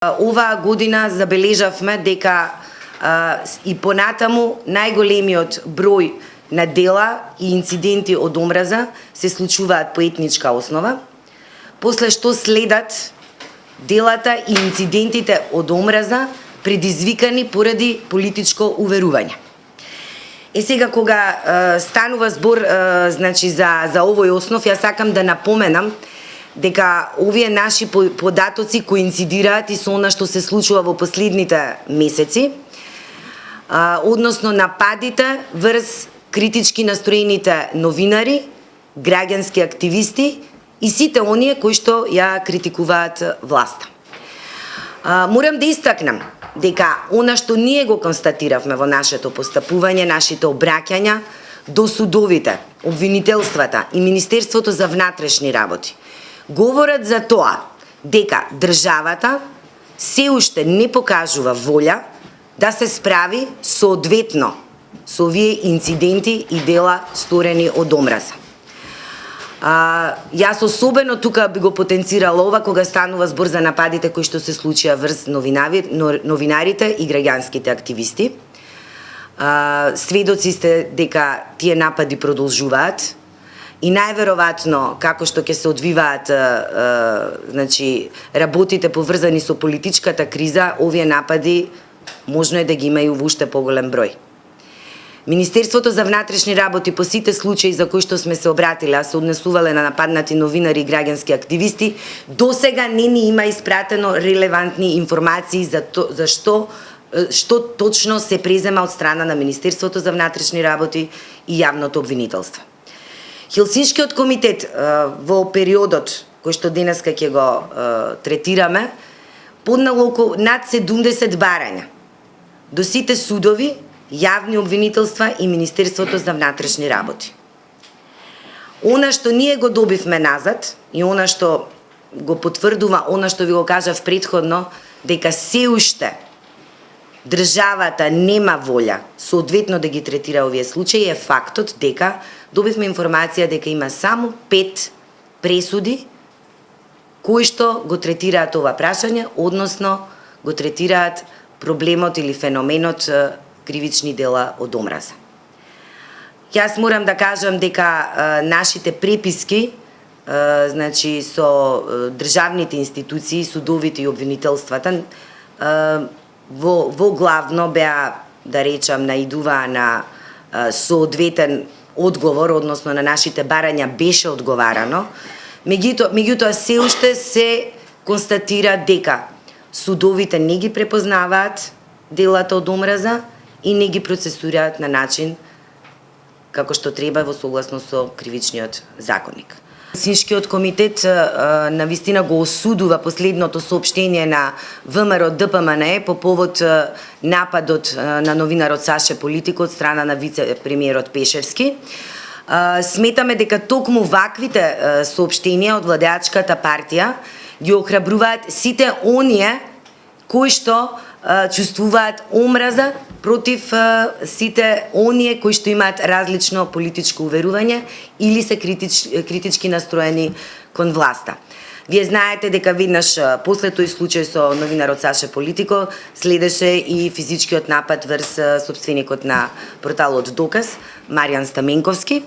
Оваа година забележавме дека и понатаму најголемиот број на дела и инциденти од омраза се случуваат по етничка основа, после што следат делата и инцидентите од омраза предизвикани поради политичко уверување. Сега кога станува збор за овој основ, јас сакам да напоменам дека овие наши податоци коинцидираат и со она што се случува во последните месеци, односно нападите врз критички настроените новинари, граѓански активисти и сите оние кои што ја критикуваат власта. Морам да истакнам дека она што ние го констатиравме во нашето постапување, нашите обраќања до судовите, обвинителствата и Министерството за внатрешни работи говорат за тоа дека државата се уште не покажува волја да се справи соодветно со овие инциденти и дела сторени од омраза. Јас особено тука би го потенцирала ова кога станува збор за нападите кои што се случија врз новинарите и граѓанските активисти. Сведоци сте дека тие напади продолжуваат и најверојатно како што ќе се одвиваат работите поврзани со политичката криза, овие напади можно е да ги има и во уште поголем број. Министерството за внатрешни работи по сите случаи за кои што сме се обратиле, а се однесувале на нападнати новинари и граѓански активисти, досега не ни има испратено релевантни информации за што точно се презема од страна на Министерството за внатрешни работи и јавното обвинителство. Хелсиншкиот комитет во периодот кој што денеска ќе го третираме, поднал над 70 барања до сите судови, јавни обвинителства и Министерството за внатрешни работи. Она што ние го добивме назад и она што го потврдува, она што ви го кажав претходно, дека се уште државата нема волја соодветно да ги третира овие случаи, е фактот дека добивме информација дека има само 5 пресуди кои што го третираат ова прашање, односно го третираат проблемот или феноменот кривични дела од омраза. Јас морам да кажам дека нашите преписки со државните институции, судовите и обвинителствата во главно беа, да речам, наидуваа на соодветен одговор, односно на нашите барања беше одговарано. Меѓутоа се уште се констатира дека судовите не ги препознаваат делата од омраза и не ги процесираат на начин како што треба во согласно со кривичниот законник. Хелсиншкиот комитет навистина го осудува последното соопштение на ВМРО ДПМНЕ по повод нападот на новинарот Саше Политико од страна на вице-премиерот Пешевски. Сметаме дека токму ваквите соопштенија од владеачката партија ги охрабруваат сите оние кои што чувствуваат омраза против сите оние кои што имаат различно политичко уверување или се критички настроени кон власта. Вие знаете дека веднаш после тој случај со новинарот Саше Политико следеше и физичкиот напад врз сопственикот на порталот Доказ, Маријан Стаменковски,